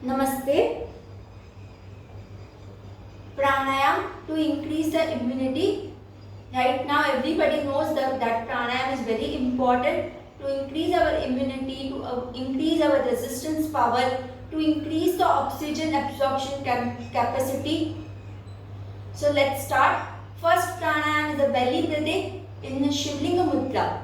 Namaste. Pranayam to increase the immunity. Right now everybody knows that pranayam is very important to increase our immunity, to increase our resistance power, to increase the oxygen absorption capacity. So let's start. First pranayam is the belly breathing in Shivlinga Mudra.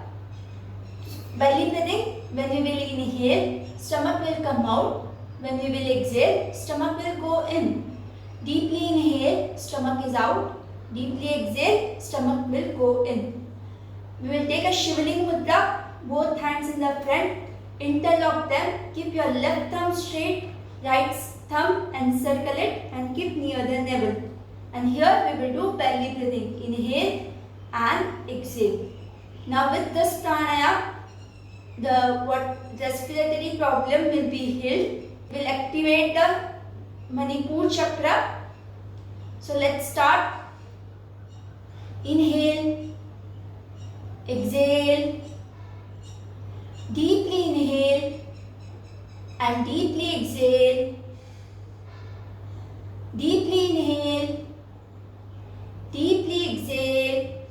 Belly breathing, when we will inhale, stomach will come out. When we will exhale, stomach will go in. Deeply inhale, stomach is out. Deeply exhale, stomach will go in. We will take a Shivling Mudra, both hands in the front, interlock them, keep your left thumb straight, right thumb encircle it and keep near the navel. And here we will do belly breathing, inhale and exhale. Now with this pranayama, the respiratory problem will be healed. Will activate the Manipur chakra. So let's start. Inhale, exhale, deeply inhale and deeply exhale. Deeply inhale, deeply exhale,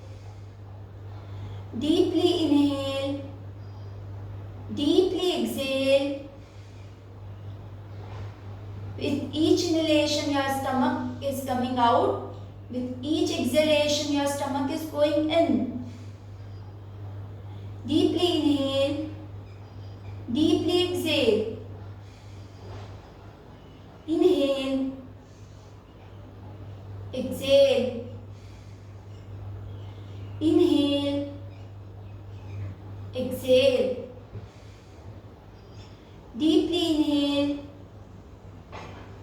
deeply inhale, deeply exhale. With each inhalation, your stomach is coming out. With each exhalation, your stomach is going in. Deeply inhale, deeply exhale. Inhale, exhale. Inhale, exhale. Deeply inhale,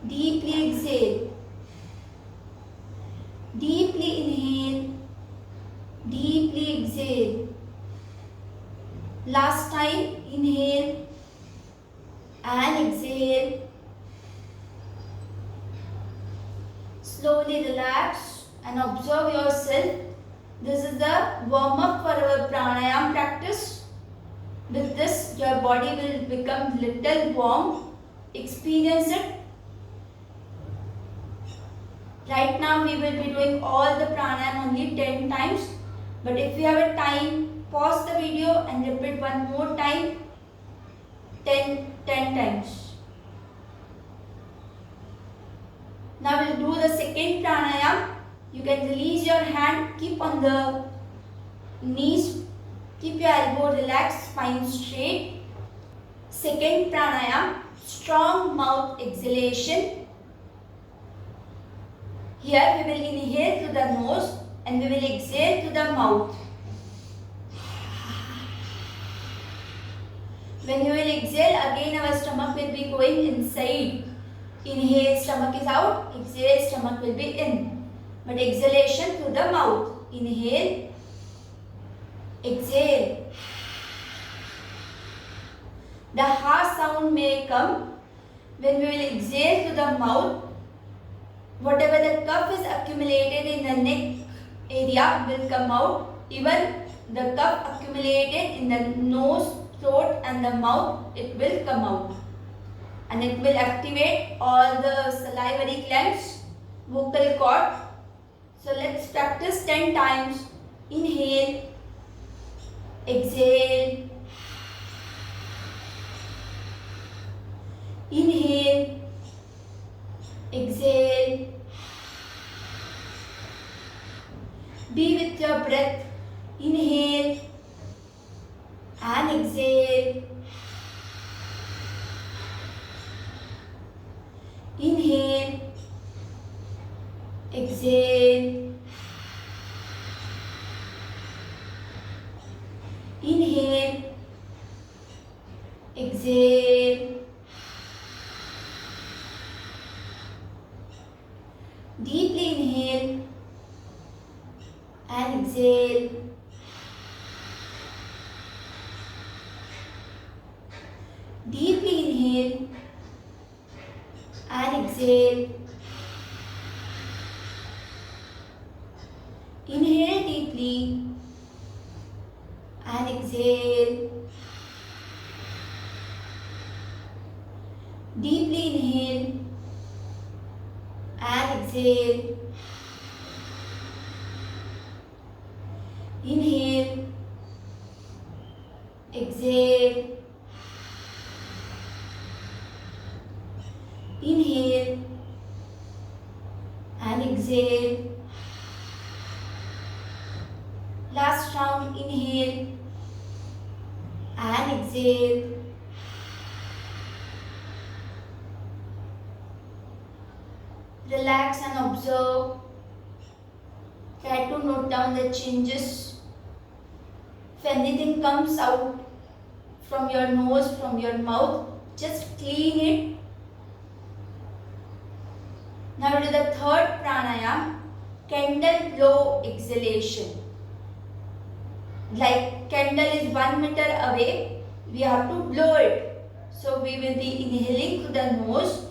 deeply exhale. Deeply inhale, deeply exhale. Last time, inhale and exhale. Slowly relax and observe yourself. This is the warm-up for our pranayam practice. With this, your body will become little warm. Experience it. Right now we will be doing all the pranayam only 10 times. But if you have a time, pause the video and repeat one more time 10 times. Now we will do the second pranayam. You can release your hand, keep on the knees, keep your elbow relaxed, spine straight. Second pranayam, strong mouth exhalation. Here we will inhale through the nose and we will exhale through the mouth. When you will exhale, again our stomach will be going inside. Inhale, stomach is out. Exhale, stomach will be in. But exhalation through the mouth. Inhale, exhale. The ha sound may come when we will exhale through the mouth. Whatever the cough is accumulated in the neck area will come out. Even the cough accumulated in the nose, throat and the mouth, it will come out. And it will activate all the salivary glands, vocal cord. So let's practice 10 times. Inhale, exhale. Inhale, exhale. Be with your breath. Inhale and exhale. Inhale, exhale. Inhale, exhale. Deeply inhale and exhale. Deeply inhale and exhale. Inhale deeply and exhale. deeply inhale and exhale. Inhale, exhale, inhale and exhale. Last round, inhale and exhale. Relax and observe. Try to note down the changes. If anything comes out from your nose, from your mouth, just clean it. Now to the third pranayam, candle blow exhalation. Like candle is 1 meter away, we have to blow it. So we will be inhaling through the nose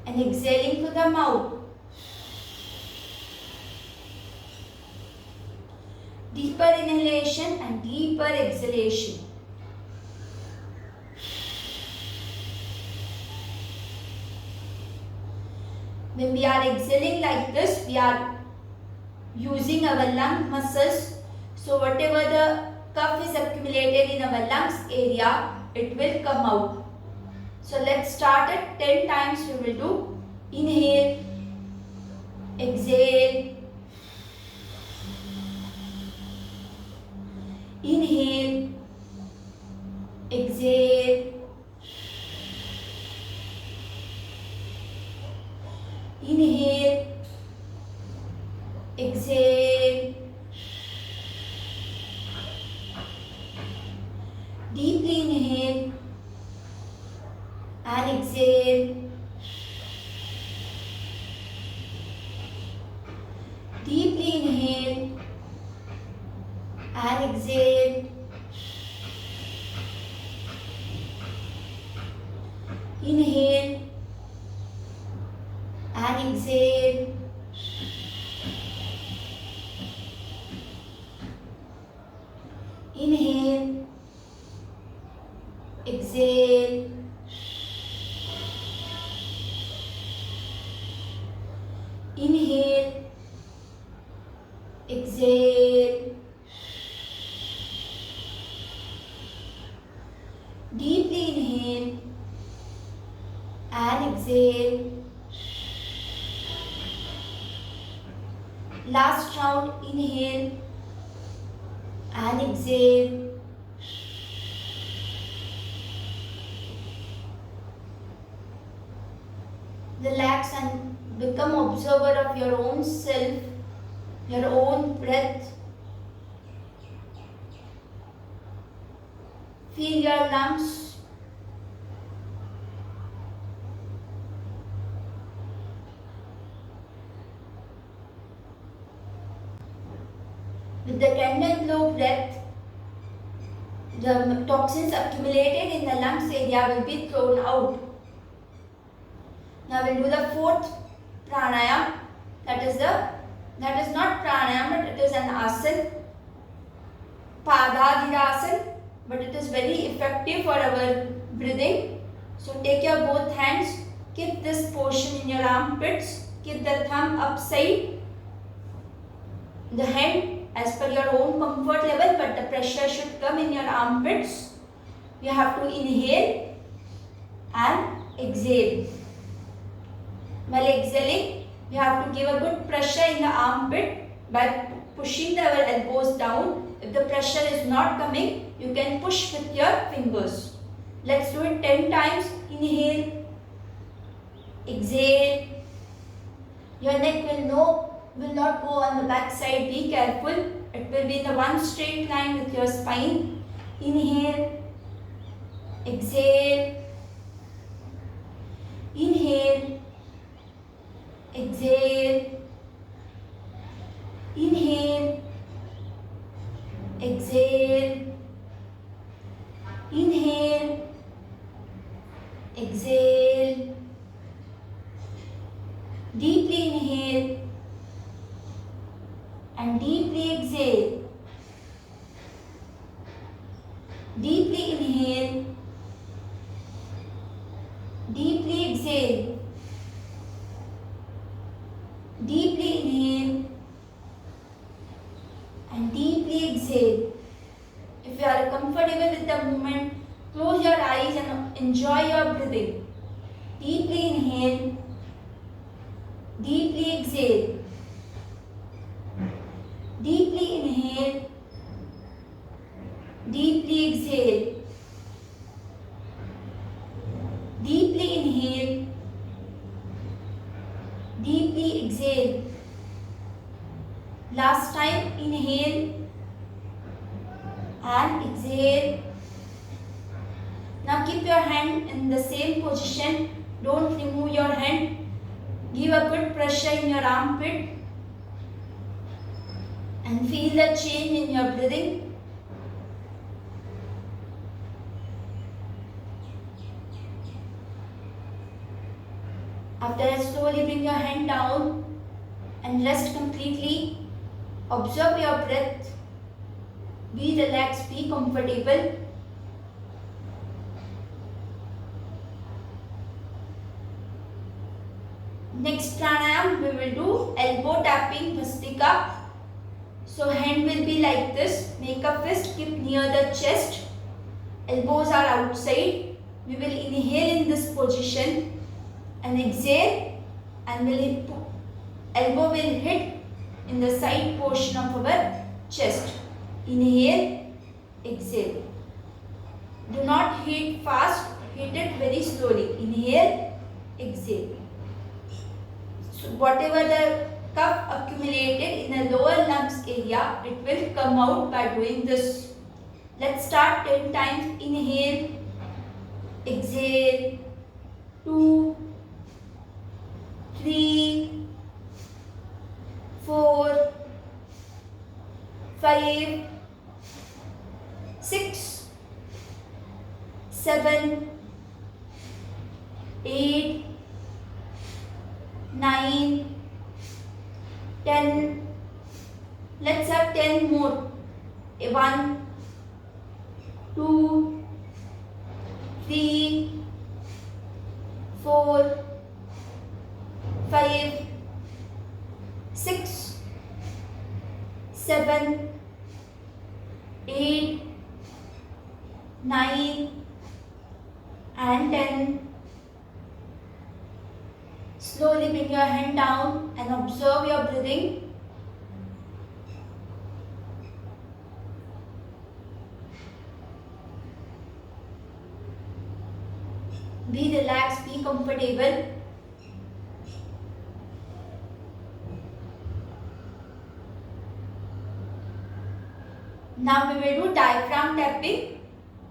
and exhaling through the mouth. Deeper inhalation and deeper exhalation. When we are exhaling like this, we are using our lung muscles. So whatever the cough is accumulated in our lungs area, it will come out. So let's start it. 10 times we will do. Inhale, exhale, inhale, exhale, inhale, exhale, deeply inhale and exhale, deeply inhale and exhale, inhale and exhale, inhale, exhale, inhale, exhale, deeply inhale and exhale. Last round, inhale and exhale. Relax and become observer of your own self, your own breath. Feel your lungs. With the candle blow breath, the toxins accumulated in the lungs area will be thrown out. Now we'll do the fourth pranayam. That is not pranayam, but it is an asana, Padadhirasana, but it is very effective for our breathing. So take your both hands, keep this portion in your armpits, keep the thumb upside, the hand as per your own comfort level, but the pressure should come in your armpits. You have to inhale and exhale. While exhaling, you have to give a good pressure in the armpit by pushing our elbows down. If the pressure is not coming, you can push with your fingers. Let's do it 10 times. Inhale, exhale. Your neck will not go on the back side. Be careful. It will be in the one straight line with your spine. Inhale, exhale, inhale, exhale, inhale, exhale, inhale, exhale, deeply inhale and deeply exhale. Deeply inhale, exhale. Deeply inhale and deeply exhale. If you are comfortable with the movement, close your eyes and enjoy your breathing. Deeply inhale, deeply exhale. Deeply inhale, deeply exhale. Deeply inhale, deeply exhale. Last time, inhale and exhale. Now keep your hand in the same position. Don't remove your hand. Give a good pressure in your armpit and feel the change in your breathing. After that, slowly bring your hand down and rest completely. Observe your breath. Be relaxed, be comfortable. Next pranayam, we will do elbow tapping Bhastrika. So hand will be like this. Make a fist, keep near the chest. Elbows are outside. We will inhale in this position and exhale, and elbow will hit in the side portion of our chest. Inhale, exhale. Do not hit fast, hit it very slowly. Inhale, exhale. So whatever the cuff accumulated in the lower lungs area, it will come out by doing this. Let's start 10 times. Inhale, exhale. 2, 3, 4, 5, 6, 7, 8, 9, 10. Let's have 10 more. 1, 2, 3, 4, 5, 6, 7, 8, 9 and 10. Slowly bring your hand down and observe your breathing. Be relaxed, be comfortable. Now we will do diaphragm tapping.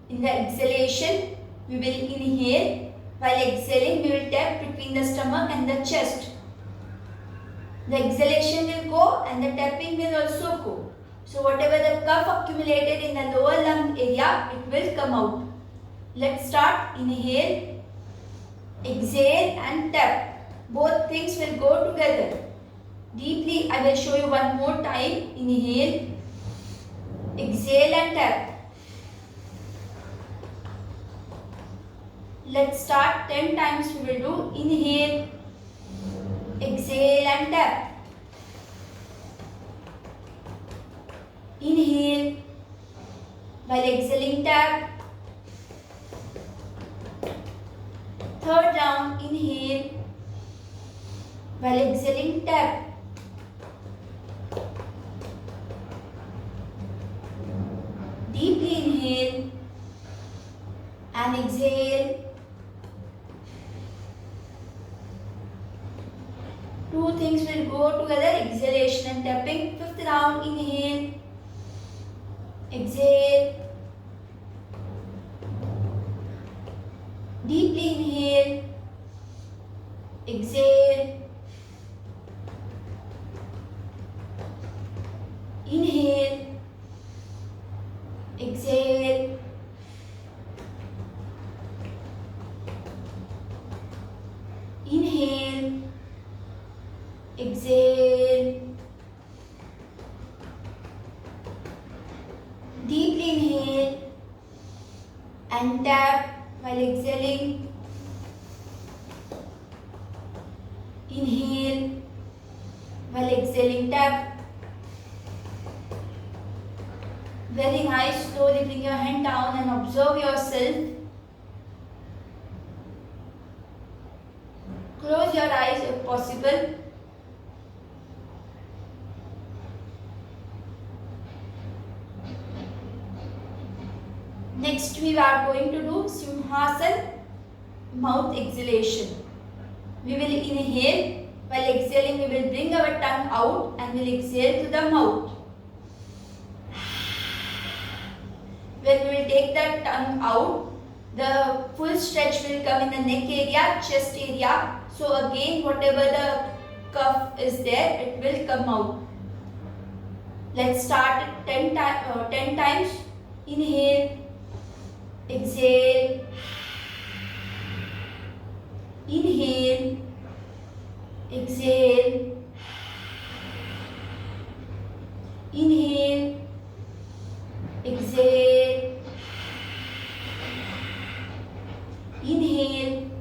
In the exhalation, we will inhale. While exhaling, we will tap between the stomach and the chest. The exhalation will go and the tapping will also go. So whatever the cough accumulated in the lower lung area, it will come out. Let's start. Inhale, exhale and tap. Both things will go together. Deeply, I will show you one more time. Inhale, exhale and tap. Let's start 10 times. We will do inhale, exhale and tap. Inhale, while exhaling tap. Third round, inhale, while exhaling tap. Deeply inhale and exhale. Two things will go together, exhalation and tapping. Fifth round, inhale, exhale. Deeply inhale, exhale. Inhale, exhale. Inhale, exhale. Deeply inhale and tap while exhaling. Inhale. While exhaling, tap. Very nice. Slowly bring your hand down and observe yourself. Close your eyes if possible. Next we are going to do Simhasana mouth exhalation. We will inhale. While exhaling, we will bring our tongue out and will exhale to the mouth. When we will take that tongue out, the full stretch will come in the neck area, chest area. So again, whatever the cuff is there, it will come out. Let's start it 10 times. Inhale, exhale, inhale, exhale, inhale, exhale, inhale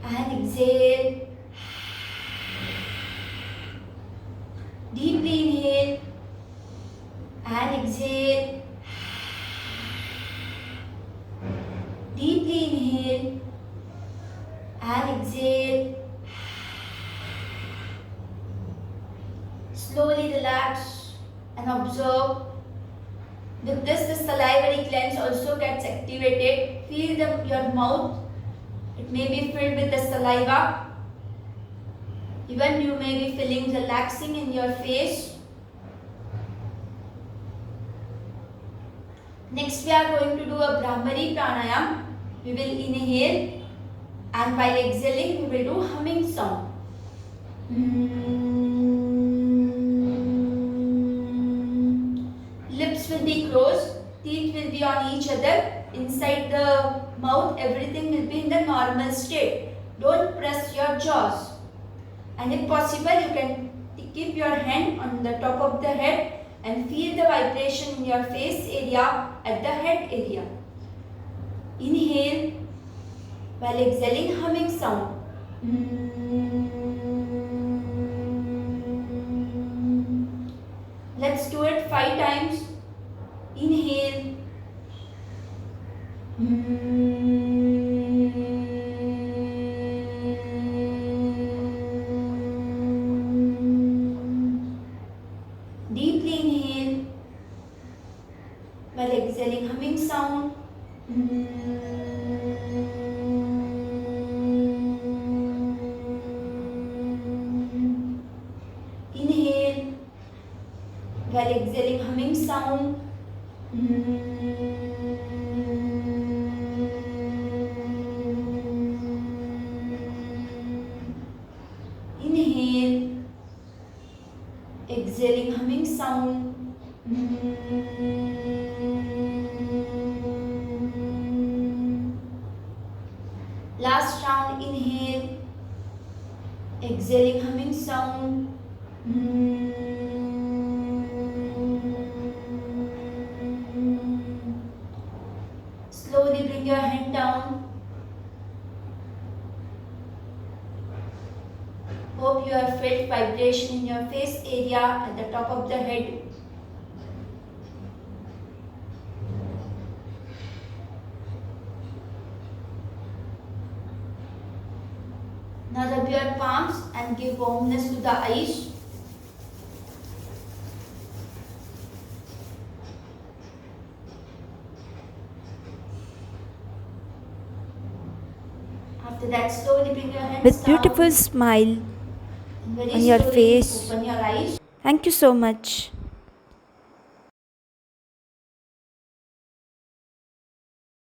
and exhale. Deeply inhale and exhale. Deeply inhale and exhale. Slowly relax and observe. With this, the salivary glands also gets activated. Feel your mouth. It may be filled with the saliva. Even you may be feeling relaxing in your face. Next, we are going to do a Brahmari pranayam. We will inhale and while exhaling, we will do humming sound. Lips will be closed, teeth will be on each other. Inside the mouth, everything will be in the normal state. Don't press your jaws. And if possible, you can keep your hand on the top of the head and feel the vibration in your face area at the head area. Inhale while exhaling, humming sound. Let's do it 5 times. Inhale. Deeply inhale while exhaling, humming sound. Inhale while exhaling, humming sound. Inhale, exhaling, humming sound. Last round, inhale, exhaling, humming sound. Slowly bring your hand down. Hope you have felt vibration in your face area at the top of the head. Now rub your palms and give warmness to the eyes. After that, slowly bring your hands With down. beautiful smile Very on your slowly face. open your eyes. Thank you so much.